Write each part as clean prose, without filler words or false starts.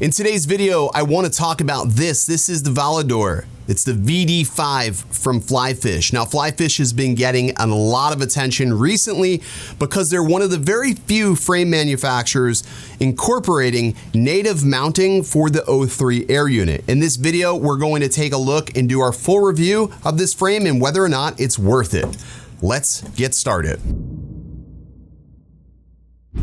In today's video, I want to talk about this. This is the Volador. It's the VD5 from Flyfish. Now, Flyfish has been getting a lot of attention recently because they're one of the very few frame manufacturers incorporating native mounting for the O3 air unit. In this video, we're going to take a look and do our full review of this frame and whether or not it's worth it. Let's get started.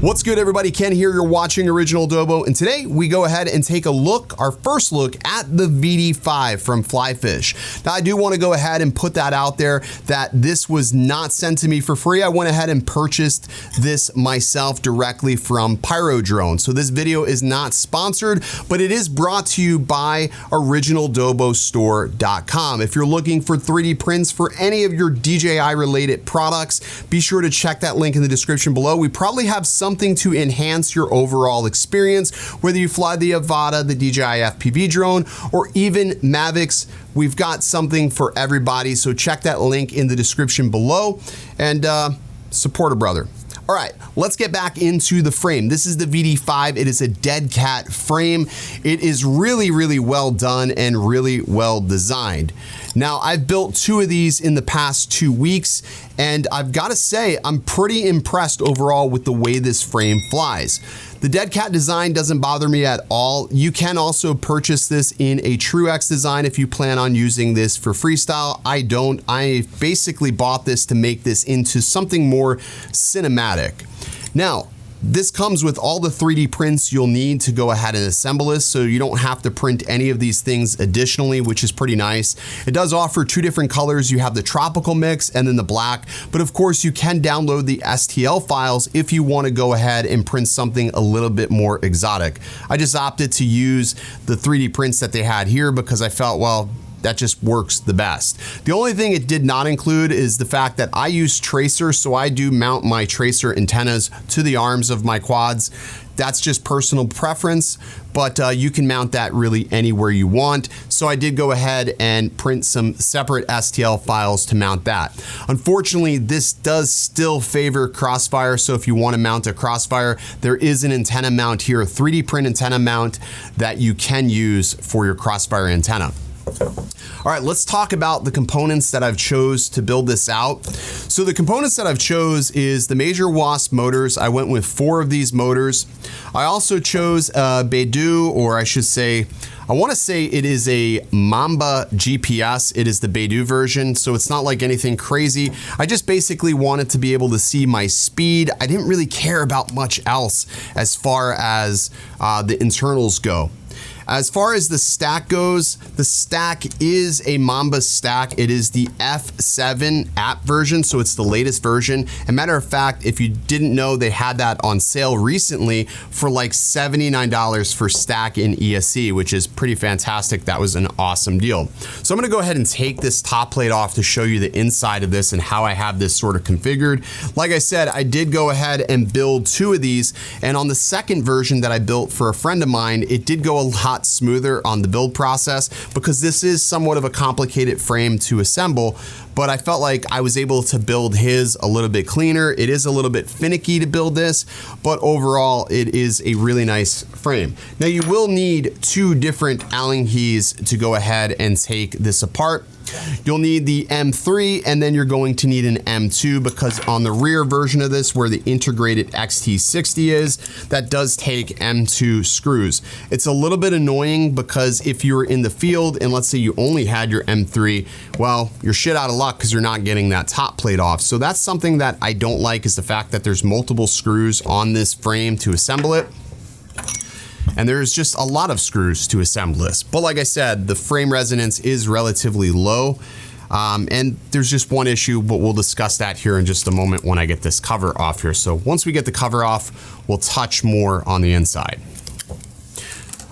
What's good, everybody? Ken here, you're watching Original Adobo, and today we go ahead and take a look, our first look at the VD5 from Flyfish. Now, I do want to go ahead and put that out there that this was not sent to me for free. I went ahead and purchased this myself directly from PyroDrone. So this video is not sponsored, but it is brought to you by OriginalAdoboStore.com. If you're looking for 3D prints for any of your DJI related products, be sure to check that link in the description below. We probably have something to enhance your overall experience, whether you fly the Avata, the DJI FPV drone, or even Mavics. We've got something for everybody, so check that link in the description below and support a brother. All right, let's get back into the frame. This is the VD5. It is a dead cat frame. It is really, really well done and really well designed. Now, I've built two of these in the past 2 weeks, and I've got to say, I'm pretty impressed overall with the way this frame flies. The dead cat design doesn't bother me at all. You can also purchase this in a TrueX design if you plan on using this for freestyle. I don't. I basically bought this to make this into something more cinematic. Now, this comes with all the 3D prints you'll need to go ahead and assemble this, so you don't have to print any of these things additionally, which is pretty nice. It does offer two different colors. You have the tropical mix and then the black, but of course you can download the STL files if you want to go ahead and print something a little bit more exotic. I just opted to use the 3D prints that they had here because I felt, well, that just works the best. The only thing it did not include is the fact that I use tracer, so I do mount my tracer antennas to the arms of my quads. That's just personal preference, but you can mount that really anywhere you want. So I did go ahead and print some separate STL files to mount that. Unfortunately, this does still favor Crossfire, so if you want to mount a Crossfire, there is an antenna mount here, a 3D print antenna mount that you can use for your Crossfire antenna. All right, let's talk about the components that I've chose to build this out. So the components that I've chose is the Major Wasp motors. I went with 4 of these motors. I also chose Beidou, or I should say, I want to say it is a Mamba GPS. It is the Beidou version, so it's not like anything crazy. I just basically wanted to be able to see my speed. I didn't really care about much else as far as the internals go. As far as the stack goes, the stack is a Mamba stack. It is the F7 app version, so it's the latest version. And matter of fact, if you didn't know, they had that on sale recently for like $79 for stack in ESC, which is pretty fantastic. That was an awesome deal. So I'm gonna go ahead and take this top plate off to show you the inside of this and how I have this sort of configured. Like I said, I did go ahead and build 2 of these, and on the second version that I built for a friend of mine, it did go a lot smoother on the build process because this is somewhat of a complicated frame to assemble, but I felt like I was able to build his a little bit cleaner. It is a little bit finicky to build this, but overall it is a really nice frame. Now, you will need 2 different Allen keys to go ahead and take this apart. You'll need the M3, and then you're going to need an M2 because on the rear version of this, where the integrated XT60 is, that does take M2 screws. It's a little bit annoying because if you were in the field and let's say you only had your M3, well, you're shit out of luck because you're not getting that top plate off. So that's something that I don't like, is the fact that there's multiple screws on this frame to assemble it. And there's just a lot of screws to assemble this. But like I said, the frame resonance is relatively low. And there's just one issue, but we'll discuss that here in just a moment when I get this cover off here. So once we get the cover off, we'll touch more on the inside.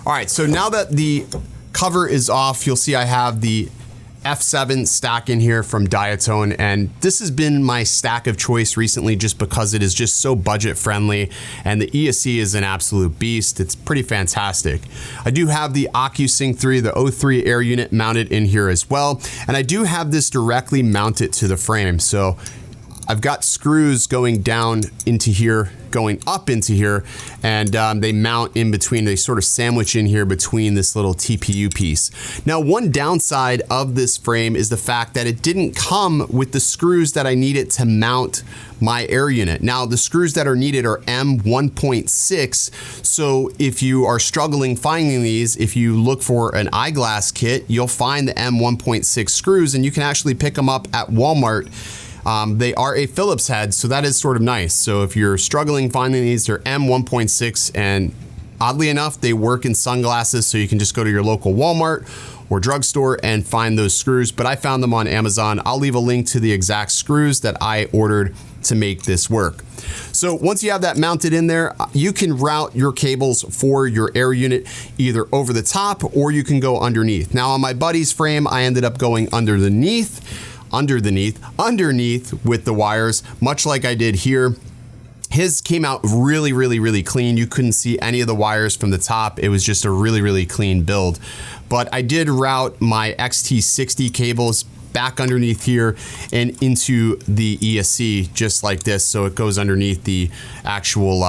All right, so now that the cover is off, you'll see I have the F7 stack in here from Diatone, and this has been my stack of choice recently just because it is just so budget friendly, and the ESC is an absolute beast. It's pretty fantastic. I do have the OcuSync 3, the O3 air unit mounted in here as well, and I do have this directly mounted to the frame. So I've got screws going down into here, going up into here, and they mount in between. They sort of sandwich in here between this little TPU piece. Now, one downside of this frame is the fact that it didn't come with the screws that I needed to mount my air unit. Now, the screws that are needed are M1.6, so if you are struggling finding these, if you look for an eyeglass kit, you'll find the M1.6 screws, and you can actually pick them up at Walmart. They are a Phillips head, so that is sort of nice. So if you're struggling finding these, they're M1.6, and oddly enough, they work in sunglasses, so you can just go to your local Walmart or drugstore and find those screws, but I found them on Amazon. I'll leave a link to the exact screws that I ordered to make this work. So once you have that mounted in there, you can route your cables for your air unit either over the top or you can go underneath. Now on my buddy's frame, I ended up going underneath with the wires, much like I did here. His came out really clean. You couldn't see any of the wires from the top. It was just a really clean build. But I did route my XT60 cables back underneath here and into the ESC just like this. So it goes underneath the actual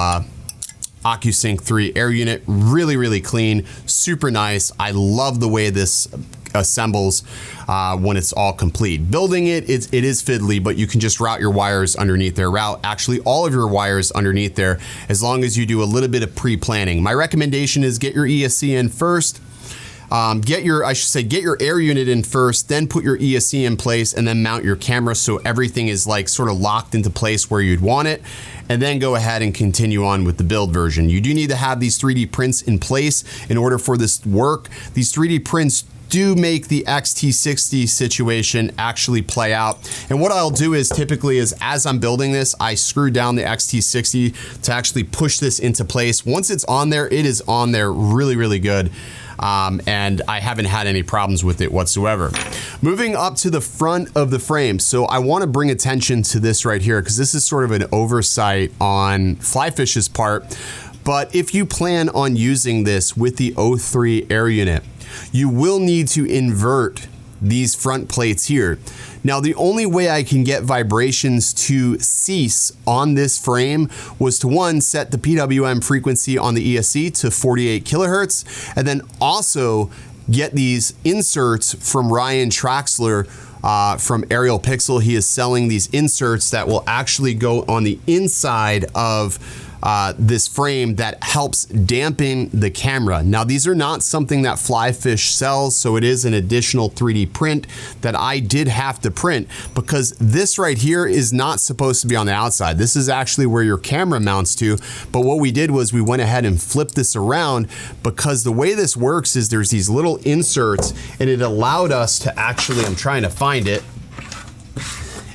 OcuSync 3 air unit. Really clean, super nice. I love the way this assembles when it's all complete. Building it is fiddly, but you can just route your wires underneath there. Route actually all of your wires underneath there as long as you do a little bit of pre-planning. My recommendation is get your ESC in first. Get your air unit in first, then put your ESC in place and then mount your camera so everything is like sort of locked into place where you'd want it, and then go ahead and continue on with the build version. You do need to have these 3D prints in place in order for this to work. These 3D prints do make the XT60 situation actually play out. And what I'll do is typically as I'm building this, I screw down the XT60 to actually push this into place. Once it's on there, it is on there really good. And I haven't had any problems with it whatsoever. Moving up to the front of the frame. So I want to bring attention to this right here because this is sort of an oversight on Flyfish's part. But if you plan on using this with the O3 air unit, you will need to invert these front plates here. Now, the only way I can get vibrations to cease on this frame was to one, set the PWM frequency on the ESC to 48 kilohertz, and then also get these inserts from Ryan Traxler from Aerial Pixel. He is selling these inserts that will actually go on the inside of this frame that helps dampen the camera. Now, these are not something that Flyfish sells, so it is an additional 3D print that I did have to print because this right here is not supposed to be on the outside. This is actually where your camera mounts to, but what we did was we went ahead and flipped this around because the way this works is there's these little inserts and it allowed us to actually, I'm trying to find it,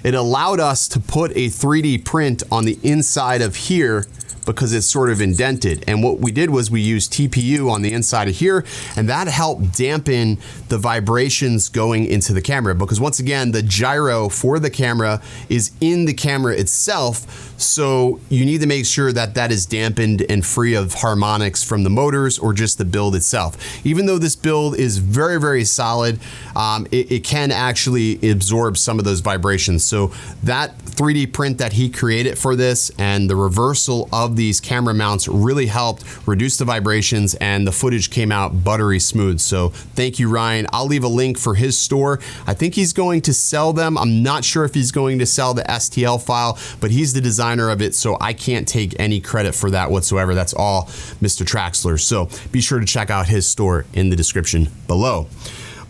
it allowed us to put a 3D print on the inside of here because it's sort of indented. And what we did was we used TPU on the inside of here, and that helped dampen the vibrations going into the camera because once again, the gyro for the camera is in the camera itself. So you need to make sure that that is dampened and free of harmonics from the motors or just the build itself. Even though this build is very solid, it can actually absorb some of those vibrations. So that 3D print that he created for this and the reversal of these camera mounts really helped reduce the vibrations, and the footage came out buttery smooth. So thank you, Ryan. I'll leave a link for his store. I think he's going to sell them. I'm not sure if he's going to sell the STL file, but he's the designer of it, so I can't take any credit for that whatsoever. That's all Mr. Traxler. So be sure to check out his store in the description below.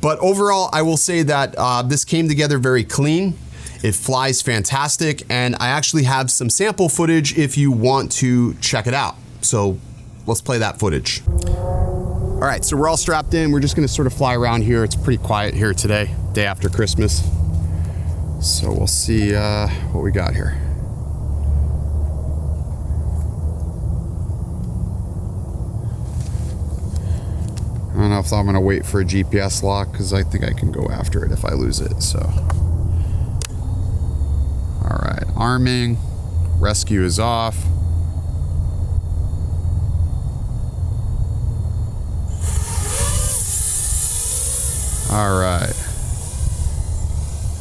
But overall, I will say that this came together very clean. It flies fantastic, and I actually have some sample footage if you want to check it out. So let's play that footage. All right, so we're all strapped in. We're just gonna sort of fly around here. It's pretty quiet here today, day after Christmas. So we'll see what we got here. I don't know if I'm gonna wait for a GPS lock because I think I can go after it if I lose it, so. All right, arming, rescue is off. All right.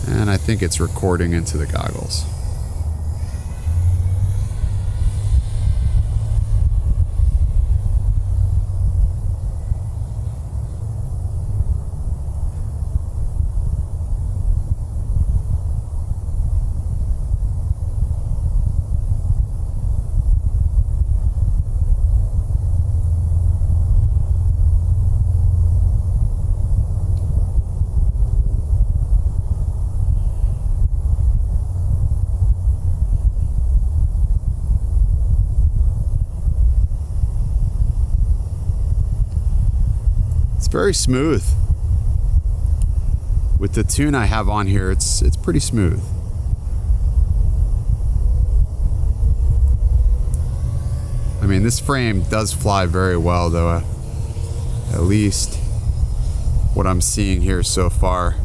And I think it's recording into the goggles. very smooth. With the tune I have on here, it's pretty smooth. I mean, this frame does fly very well though, at least what I'm seeing here so far.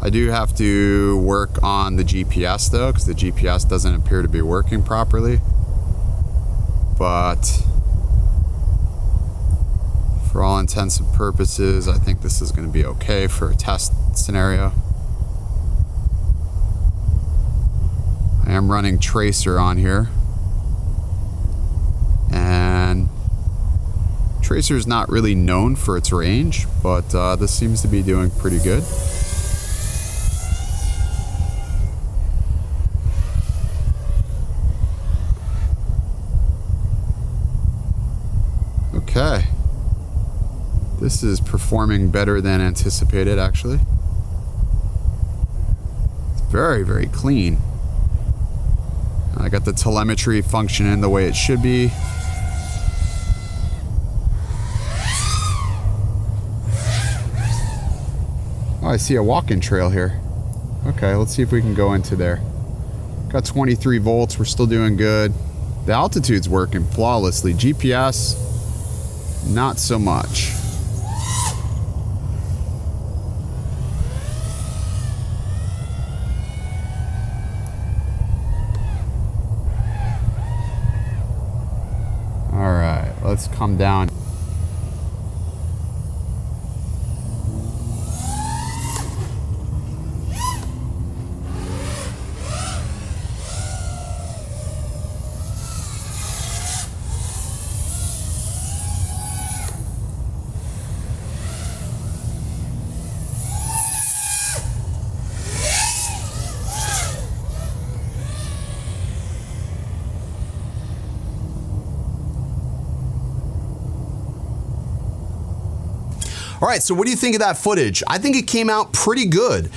I do have to work on the GPS though, because the GPS doesn't appear to be working properly. But for all intents and purposes, I think this is going to be okay for a test scenario. I am running Tracer on here. And Tracer is not really known for its range, but this seems to be doing pretty good. Okay. This is performing better than anticipated, actually. It's very, very clean. I got the telemetry functioning the way it should be. Oh, I see a walk-in trail here. Okay, let's see if we can go into there. Got 23 volts, we're still doing good. The altitude's working flawlessly. GPS, not so much. All right, let's come down. All right, so what do you think of that footage? I think it came out pretty good.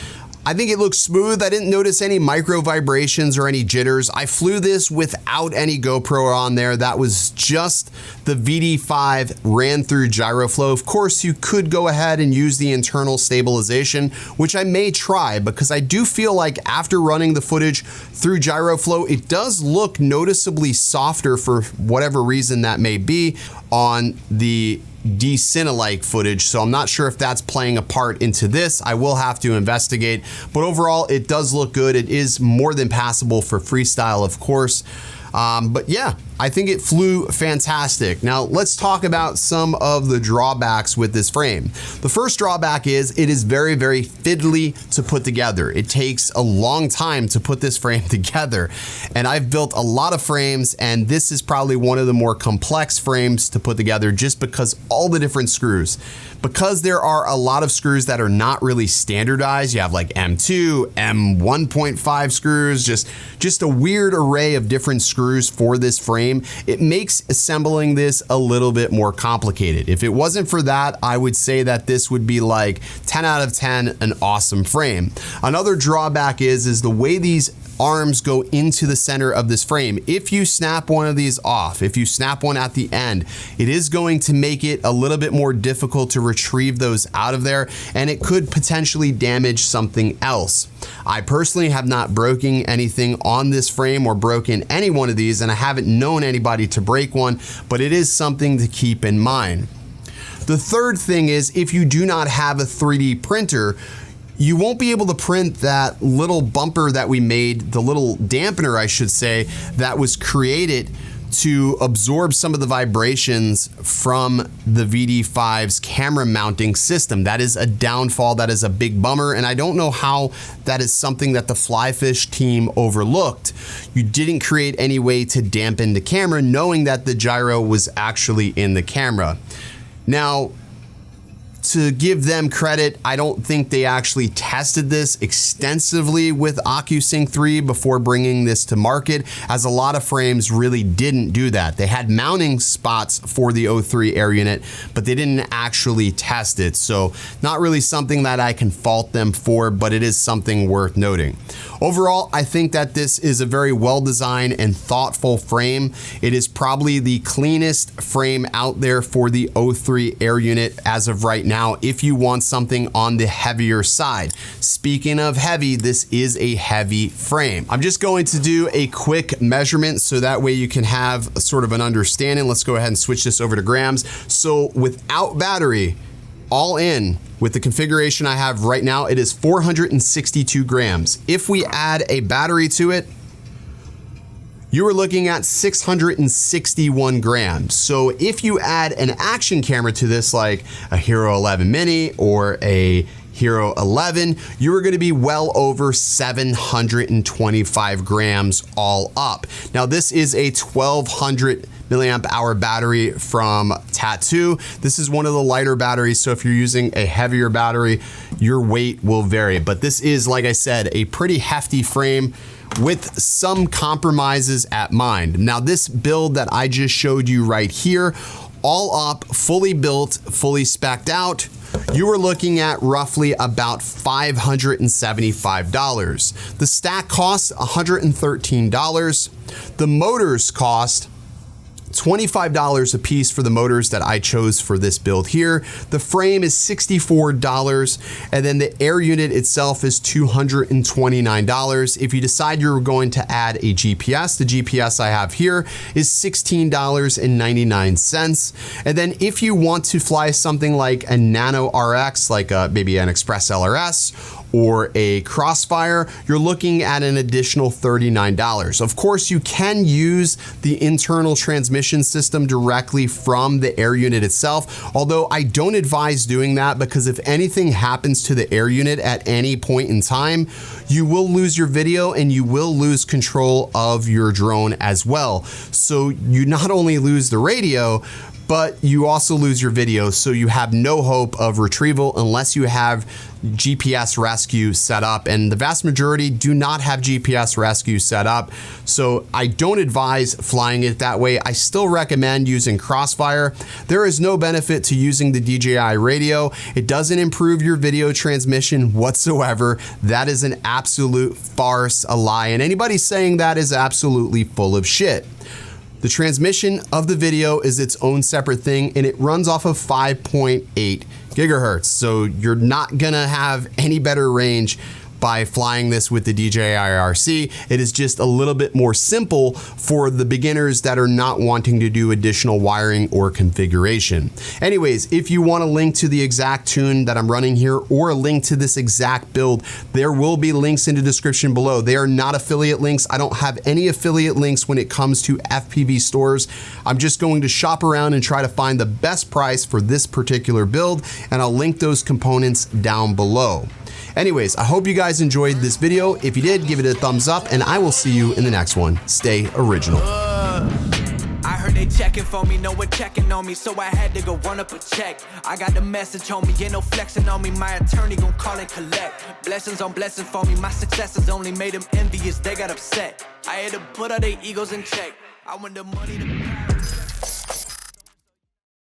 I think it looks smooth. I didn't notice any micro vibrations or any jitters. I flew this without any GoPro on there. That was just the VD5 ran through GyroFlow. Of course, you could go ahead and use the internal stabilization, which I may try because I do feel like after running the footage through GyroFlow, it does look noticeably softer for whatever reason that may be on the D-Cinelike footage, so I'm not sure if that's playing a part into this. I will have to investigate, but overall it does look good. It is more than passable for freestyle, of course. But yeah, I think it flew fantastic. Now let's talk about some of the drawbacks with this frame. The first drawback is it is very, very fiddly to put together. It takes a long time to put this frame together. And I've built a lot of frames, and this is probably one of the more complex frames to put together just because all the different screws. Because there are a lot of screws that are not really standardized. You have like M2, M1.5 screws, just a weird array of different screws for this frame. It makes assembling this a little bit more complicated. If it wasn't for that, I would say that this would be like 10 out of 10, an awesome frame. Another drawback is the way these arms go into the center of this frame. If you snap one of these off, if you snap one at the end, it is going to make it a little bit more difficult to retrieve those out of there, and it could potentially damage something else. I personally have not broken anything on this frame or broken any one of these, and I haven't known anybody to break one, but it is something to keep in mind. The third thing is if you do not have a 3D printer, you won't be able to print that little bumper that we made, the little dampener, I should say, that was created to absorb some of the vibrations from the VD5's camera mounting system. That is a downfall, that is a big bummer, and I don't know how that is something that the Flyfish team overlooked. You didn't create any way to dampen the camera, knowing that the gyro was actually in the camera. Now, to give them credit, I don't think they actually tested this extensively with OcuSync 3 before bringing this to market, as a lot of frames really didn't do that. They had mounting spots for the O3 air unit, but they didn't actually test it. So not really something that I can fault them for, but it is something worth noting. Overall, I think that this is a very well-designed and thoughtful frame. It is probably the cleanest frame out there for the O3 air unit as of right now, if you want something on the heavier side. Speaking of heavy, this is a heavy frame. I'm just going to do a quick measurement so that way you can have sort of an understanding. Let's go ahead and switch this over to grams. So without battery, all in, with the configuration I have right now, it is 462 grams. If we add a battery to it, you are looking at 661 grams. So if you add an action camera to this, like a Hero 11 Mini or a Hero 11, you are going to be well over 725 grams all up. Now this is a 1200 milliamp hour battery from Tattu. This is one of the lighter batteries, so if you're using a heavier battery, your weight will vary. But this is, like I said, a pretty hefty frame with some compromises at mind. Now this build that I just showed you right here, all up, fully built, fully spec'd out, you are looking at roughly about $575. The stack costs $113. The motors cost $25 a piece for the motors that I chose for this build here. The frame is $64, and then the air unit itself is $229. If you decide you're going to add a GPS, the GPS I have here is $16.99. And then if you want to fly something like a Nano RX, like maybe an Express LRS or a Crossfire, you're looking at an additional $39. Of course, you can use the internal transmission system directly from the air unit itself, although I don't advise doing that, because if anything happens to the air unit at any point in time, you will lose your video and you will lose control of your drone as well. So you not only lose the radio, but you also lose your video, so you have no hope of retrieval unless you have GPS rescue set up, and the vast majority do not have GPS rescue set up, so I don't advise flying it that way. I still recommend using Crossfire. There is no benefit to using the DJI radio. It doesn't improve your video transmission whatsoever. That is an absolute farce, a lie, and anybody saying that is absolutely full of shit. The transmission of the video is its own separate thing, and it runs off of 5.8 gigahertz. So you're not gonna have any better range by flying this with the DJI RC. It is just a little bit more simple for the beginners that are not wanting to do additional wiring or configuration. Anyways, if you want a link to the exact tune that I'm running here or a link to this exact build, there will be links in the description below. They are not affiliate links. I don't have any affiliate links when it comes to FPV stores. I'm just going to shop around and try to find the best price for this particular build, and I'll link those components down below. Anyways, I hope you guys enjoyed this video. If you did, give it a thumbs up, and I will see you in the next one. Stay original. I heard they checking for me, no one checking on me, so I had to go run up a check. I got the message on me, ain't no flexing on me, my attorney gon' call and collect. Blessings on blessings for me, my successes only made them envious, they got upset. I had to put all their egos in check. I want the money to